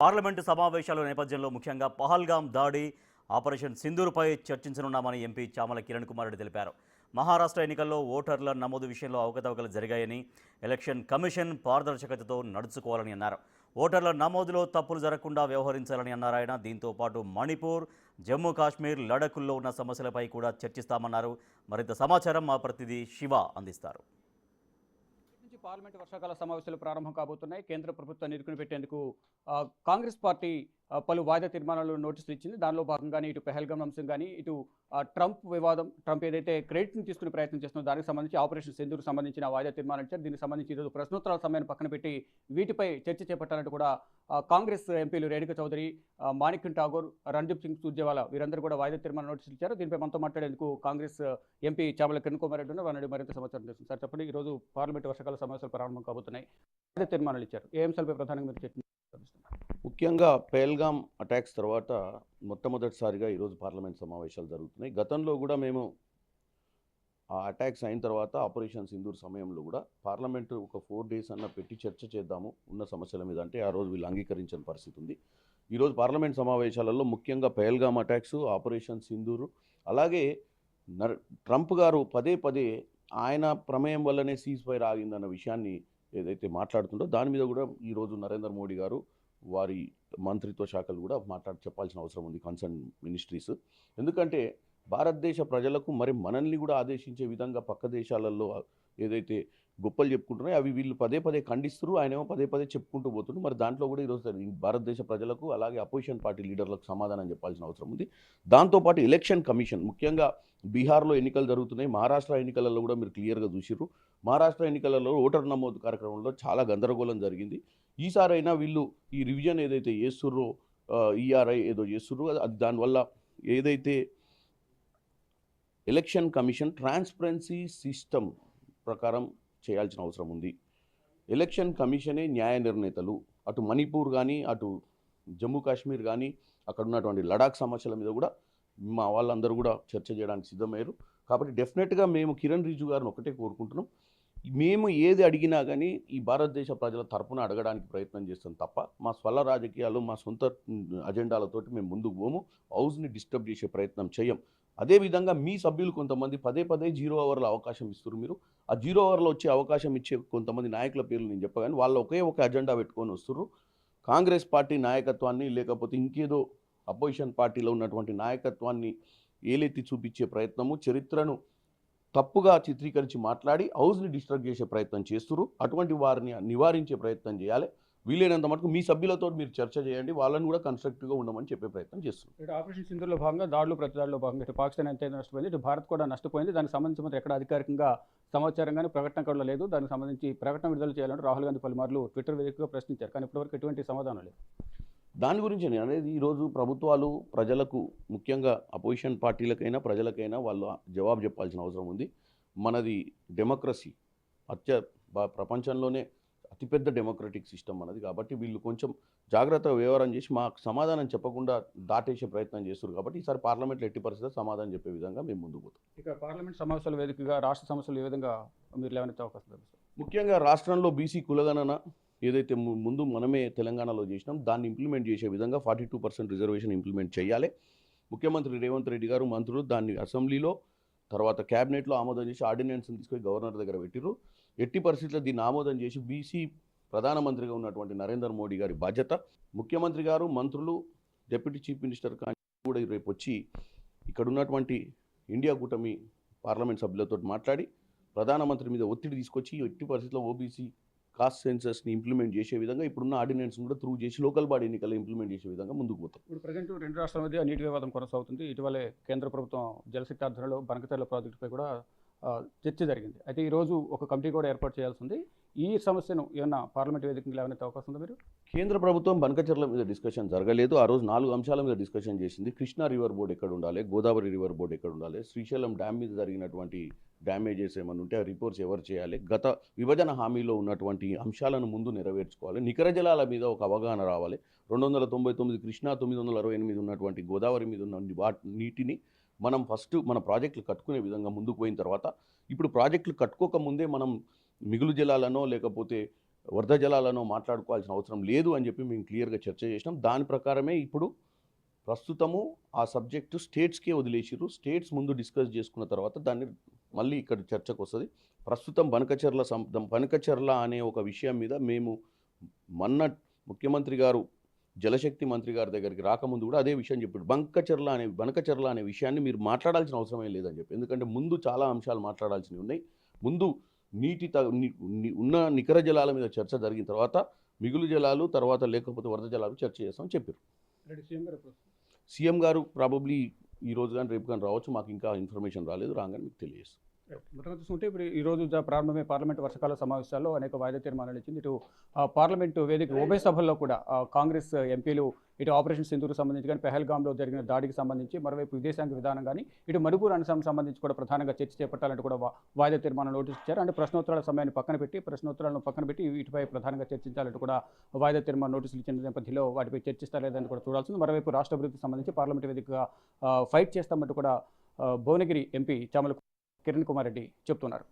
Parliament సమావేశాల నేపథ్యంలో ముఖ్యంగా పహల్గాం దాడి, ఆపరేషన్ సింధూర్పై చర్చించనున్నామని ఎంపీ చామల కిరణ్ కుమార్ రెడ్డి తెలిపారు. మహారాష్ట్ర ఎన్నికల్లో ఓటర్ల నమోదు విషయంలో అవకతవకలు జరిగాయని, ఎలక్షన్ కమిషన్ పారదర్శకతతో నడుచుకోవాలని అన్నారు. ఓటర్ల నమోదులో తప్పులు జరగకుండా వ్యవహరించాలని అన్నారు ఆయన. దీంతో పాటు మణిపూర్, జమ్మూ కాశ్మీర్, లడఖ్లో ఉన్న సమస్యలపై కూడా చర్చిస్తామన్నారు. మరింత సమాచారం మా ప్రతినిధి శివ అందిస్తారు. పార్లమెంట్ వర్షాకాల సమావేశాలు ప్రారంభం కాబోతున్నాయి. కేంద్ర ప్రభుత్వాన్ని ఇరుకుని పెట్టేందుకు కాంగ్రెస్ పార్టీ పలు వాయిదా తీర్మానాలు నోటీసులు ఇచ్చింది. దానిలో భాగంగానే ఇటు పెహల్గాం అంశం కానీ, ఇటు ట్రంప్ వివాదం, ట్రంప్ ఏదైతే క్రెడిట్ని తీసుకునే ప్రయత్నం చేస్తుందో దానికి సంబంధించి ఆపరేషన్ సింధూర్కు సంబంధించిన వాయిదా తీర్మానం ఇచ్చారు. దీనికి సంబంధించి ఈరోజు ప్రశ్నోత్తరాల సమయాన్ని పక్కన పెట్టి వీటిపై చర్చ చేపట్టాలంటూ కూడా కాంగ్రెస్ ఎంపీలు రేణుకా చౌదరి, మాణిక్యం ఠాగూర్, రణ్దీప్ సింగ్ సుర్జేవాలా వీరందరూ కూడా వాయిదా తీర్మానం నోటీసులు ఇచ్చారు. దీనిపై మనతో మాట్లాడేందుకు కాంగ్రెస్ ఎంపీ చామల కిరణ్ కుమార్ రెడ్డి ఉన్నారు. మరింత సమాచారం తెలుస్తుంది. సార్ చెప్పండి, ఈరోజు పార్లమెంట్ వర్షాకాల సమావేశాలు ప్రారంభం కాబోతున్నాయి. వాయిదా తీర్మానాలు ఇచ్చారు. ఏ అంశాలపై ప్రధానంగా మీరు చర్చించారు? ముఖ్యంగా పెహల్గాం అటాక్స్ తర్వాత మొట్టమొదటిసారిగా ఈరోజు పార్లమెంట్ సమావేశాలు జరుగుతున్నాయి. గతంలో కూడా మేము ఆ అటాక్స్ అయిన తర్వాత ఆపరేషన్ సింధూర్ సమయంలో కూడా పార్లమెంటు ఒక 4 days అన్న పెట్టి చర్చ చేద్దాము ఉన్న సమస్యల మీద అంటే ఆ రోజు వీళ్ళు అంగీకరించిన పరిస్థితి ఉంది. ఈరోజు పార్లమెంట్ సమావేశాలలో ముఖ్యంగా పెహల్గాం అటాక్స్, ఆపరేషన్ సింధూరు, అలాగే ట్రంప్ గారు పదే పదే ఆయన ప్రమేయం వల్లనే సీజ్ ఫైర్ ఆగిందన్న విషయాన్ని ఏదైతే మాట్లాడుతుందో దాని మీద కూడా ఈరోజు నరేంద్ర మోడీ గారు వారి మంత్రిత్వ శాఖలు కూడా చెప్పాల్సిన అవసరం ఉంది, కన్సర్న్ మినిస్ట్రీస్. ఎందుకంటే భారతదేశ ప్రజలకు మరి మనల్ని కూడా ఆదేశించే విధంగా పక్క దేశాలలో ఏదైతే గొప్పలు చెప్పుకుంటున్నాయో అవి వీళ్ళు పదే పదే ఖండిస్తారు, ఆయనేమో పదే పదే చెప్పుకుంటూ పోతున్నారు. మరి దాంట్లో కూడా ఈరోజు భారతదేశ ప్రజలకు అలాగే అపోజిషన్ పార్టీ లీడర్లకు సమాధానం చెప్పాల్సిన అవసరం ఉంది. దాంతోపాటు ఎలక్షన్ కమిషన్, ముఖ్యంగా బీహార్లో ఎన్నికలు జరుగుతున్నాయి, మహారాష్ట్ర ఎన్నికలలో కూడా మీరు క్లియర్గా చూసిర్రు. మహారాష్ట్ర ఎన్నికలలో ఓటర్ నమోదు కార్యక్రమంలో చాలా గందరగోళం జరిగింది. ఈసారైనా వీళ్ళు ఈ రివిజన్ ఏదైతే చేస్తుర్రో, ఈఆర్ఐ ఏదో చేస్తుర్రో, అది దానివల్ల ఏదైతే ఎలక్షన్ కమిషన్ ట్రాన్స్పరెన్సీ సిస్టమ్ ప్రకారం చేయాల్సిన అవసరం ఉంది. ఎలక్షన్ కమిషనే న్యాయ నిర్ణేతలు. అటు మణిపూర్ కానీ, అటు జమ్మూ కాశ్మీర్ కానీ, అక్కడ ఉన్నటువంటి లడాక్ సమస్యల మీద కూడా మా వాళ్ళందరూ కూడా చర్చ చేయడానికి సిద్ధమయ్యారు. కాబట్టి డెఫినెట్గా మేము కిరణ్ రిజిజు గారిని ఒకటే కోరుకుంటున్నాం, మేము ఏది అడిగినా కానీ ఈ భారతదేశ ప్రజల తరపున అడగడానికి ప్రయత్నం చేస్తాం తప్ప మా స్వల రాజకీయాలు, మా సొంత అజెండాలతోటి మేము ముందుకు పోము, హౌస్ని డిస్టర్బ్ చేసే ప్రయత్నం చేయం. అదేవిధంగా మీ సభ్యులు కొంతమంది పదే పదే 0 hourలో అవకాశం ఇస్తారు. మీరు ఆ 0 hourలో వచ్చే అవకాశం ఇచ్చే కొంతమంది నాయకుల పేర్లు నేను చెప్పగానే వాళ్ళు ఒకే ఒక అజెండా పెట్టుకొని వస్తున్నారు. కాంగ్రెస్ పార్టీ నాయకత్వాన్ని లేకపోతే ఇంకేదో అపోజిషన్ పార్టీలో ఉన్నటువంటి నాయకత్వాన్ని ఏలెత్తి చూపించే ప్రయత్నము, చరిత్రను తప్పుగా చిత్రీకరించి మాట్లాడి హౌస్ని డిస్టర్బ్ చేసే ప్రయత్నం చేస్తున్నారు. అటువంటి వారిని నివారించే ప్రయత్నం చేయాలి. వీలైనంత మటుకు మీ సభ్యులతో మీరు చర్చ చేయండి, వాళ్ళని కూడా కన్స్ట్రక్టివ్గా ఉండమని చెప్పే ప్రయత్నం చేస్తున్నారు. ఇటు ఆపరేషన్ సింధూర్లో భాగంగా దాడులు ప్రతిదాడులో భాగంగా ఇటు పాకిస్తాన్ ఎంత నష్టపోయింది, ఇటు భారత్ కూడా నష్టపోయింది. దానికి సంబంధించి మాత్రం ఎక్కడ అధికారికంగా సమాచారం కానీ ప్రకటన కూడా లేదు. దానికి సంబంధించి ప్రకటన విడుదల చేయాలంటే రాహుల్ గాంధీ పలుమార్లు ట్విట్టర్ వేదికగా ప్రశ్నించారు, కానీ ఇప్పటివరకు ఎటువంటి సమాధానం లేదు. దాని గురించి నేను అనేది ఈరోజు ప్రభుత్వాలు ప్రజలకు, ముఖ్యంగా అపోజిషన్ పార్టీలకైనా ప్రజలకైనా వాళ్ళు జవాబు చెప్పాల్సిన అవసరం ఉంది. మనది డెమోక్రసీ, ప్రపంచంలోనే అతిపెద్ద డెమోక్రటిక్ సిస్టమ్ మనది. కాబట్టి వీళ్ళు కొంచెం జాగ్రత్తగా వ్యవహారం చేసి మాకు సమాధానం చెప్పకుండా దాటేసే ప్రయత్నం చేస్తారు. కాబట్టి ఈసారి పార్లమెంట్లో ఎట్టి పరిస్థితుల్లో సమాధానం చెప్పే విధంగా మేము ముందుకు పోతాం. ఇక పార్లమెంట్ సమావేశాల వేదికగా రాష్ట్ర సమస్యలు ఏ విధంగా మీరు లేవనెత్తే అవకాశం తెలుస్తుంది? ముఖ్యంగా రాష్ట్రంలో బీసీ కులగణన ఏదైతే ముందు మనమే తెలంగాణలో చేసినాం దాన్ని ఇంప్లిమెంట్ చేసే విధంగా 42% రిజర్వేషన్ ఇంప్లిమెంట్ చేయాలి. ముఖ్యమంత్రి రేవంత్ రెడ్డి గారు, మంత్రులు దాన్ని అసెంబ్లీలో తర్వాత క్యాబినెట్లో ఆమోదం చేసి ఆర్డినెన్స్ని తీసుకొని గవర్నర్ దగ్గర పెట్టిరు. ఎట్టి పరిస్థితుల్లో దీన్ని ఆమోదం చేసి బీసీ ప్రధానమంత్రిగా ఉన్నటువంటి నరేంద్ర మోడీ గారి బాధ్యత. ముఖ్యమంత్రి గారు, మంత్రులు, డిప్యూటీ చీఫ్ మినిస్టర్ కానీ కూడా రేపు వచ్చి ఇక్కడ ఉన్నటువంటి ఇండియా కూటమి పార్లమెంట్ సభ్యులతో మాట్లాడి ప్రధానమంత్రి మీద ఒత్తిడి తీసుకొచ్చి ఎట్టి పరిస్థితుల్లో ఓబీసీ కాస్ట్ సెన్సస్ని ఇంప్లిమెంట్ చేసే విధంగా ఇప్పుడున్న ఆర్డినెన్స్ కూడా త్రూ చేసి లోకల్ బాడీ ఎన్నికలు ఇంప్లిమెంట్ చేసే విధంగా ముందుకు పోతాం. ఇప్పుడు ప్రజెంట్ 2 రాష్ట్రాల మధ్య నీటి వివాదం కొనసాగుతుంది. ఇటీవలే కేంద్ర ప్రభుత్వం జలశక్తి ఆధ్వర్యంలో బనకచెర్ల ప్రాజెక్టుపై కూడా చర్చ జరిగింది. అయితే ఈరోజు ఒక కమిటీ కూడా ఏర్పాటు చేయాల్సి ఉంది. ఈ సమస్యను ఏమన్నా పార్లమెంట్ వేదికగా లేవనెత్తే అవకాశం ఉందా? మీరు కేంద్ర ప్రభుత్వం బనకచెర్ల మీద డిస్కషన్ జరగలేదు. ఆ రోజు 4 అంశాల మీద డిస్కషన్ చేసింది. కృష్ణా రివర్ బోర్డు ఎక్కడ ఉండాలి, గోదావరి రివర్ బోర్డు ఎక్కడ ఉండాలి, శ్రీశైలం డ్యామ్ మీద జరిగినటువంటి డ్యామేజెస్ ఏమైనా ఉంటే ఆ రిపోర్ట్స్ ఎవరు చేయాలి, గత విభజన హామీలో ఉన్నటువంటి అంశాలను ముందు నెరవేర్చుకోవాలి, నికర జలాల మీద ఒక అవగాహన రావాలి, 299 కృష్ణా, 968 ఉన్నటువంటి గోదావరి మీద ఉన్న నీటిని మనం ఫస్ట్ మన ప్రాజెక్టులు కట్టుకునే విధంగా ముందుకు పోయిన తర్వాత, ఇప్పుడు ప్రాజెక్టులు కట్టుకోక ముందే మనం మిగులు జలాలనో లేకపోతే వరద జలాలను మాట్లాడుకోవాల్సిన అవసరం లేదు అని చెప్పి మేము క్లియర్గా చర్చ చేసినాం. దాని ప్రకారమే ఇప్పుడు ప్రస్తుతము ఆ సబ్జెక్టు స్టేట్స్కే వదిలేసిర్రు. స్టేట్స్ ముందు డిస్కస్ చేసుకున్న తర్వాత దాన్ని మళ్ళీ ఇక్కడ చర్చకు వస్తుంది. ప్రస్తుతం బనకచెర్ల అనే ఒక విషయం మీద మేము మొన్న ముఖ్యమంత్రి గారు జలశక్తి మంత్రి గారి దగ్గరికి రాకముందు కూడా అదే విషయం చెప్పాడు. బనకచెర్ల అనే విషయాన్ని మీరు మాట్లాడాల్సిన అవసరమే లేదని చెప్పి, ఎందుకంటే ముందు చాలా అంశాలు మాట్లాడాల్సినవి ఉన్నాయి. ముందు ఉన్న నికర జలాల మీద చర్చ జరిగిన తర్వాత మిగులు జలాలు, తర్వాత లేకపోతే వరద జలాలు చర్చ చేస్తామని చెప్పారు. సీఎం గారు ప్రాబబ్లీ ఈ రోజు కానీ రేపు కానీ రావచ్చు. మాకు ఇంకా ఇన్ఫర్మేషన్ రాలేదు, రాగానే మీకు తెలియజేస్తాం. మొత్తంగా చూసుకుంటే ఇప్పుడు ఈ రోజు ప్రారంభమే పార్లమెంట్ వర్షాకాల సమావేశాల్లో అనేక వాయిదా తీర్మానాలు ఇచ్చింది. ఇటు పార్లమెంటు వేదిక ఉభయ సభల్లో కూడా కాంగ్రెస్ ఎంపీలు ఇటు ఆపరేషన్ సింధూర్కు సంబంధించి కానీ పెహల్గాంలో జరిగిన దాడికి సంబంధించి, మరోవైపు విదేశాంగ విధానం కానీ ఇటు మణిపూర్ అంశానికి సంబంధించి కూడా ప్రధానంగా చర్చ చేపట్టాలంటూ కూడా వాయిదా తీర్మానం నోటీస్ ఇచ్చారు. అంటే ప్రశ్నోత్తరాల సమయాన్ని ప్రశ్నోత్తరాలను పక్కన పెట్టి ఇటుపై ప్రధానంగా చర్చించాలంటూ కూడా వాయిదా తీర్మానం నోటీసులు ఇచ్చిన నేపథ్యంలో వాటిపై చర్చిస్తారు లేదని కూడా చూడాల్సింది. మరోవైపు రాష్ట్ర అభివృద్ధికి సంబంధించి పార్లమెంట్ వేదికగా ఫైట్ చేస్తామంటూ కూడా భువనగిరి ఎంపీ చామల కిరణ్ కుమార్ రెడ్డి చెప్తున్నారు.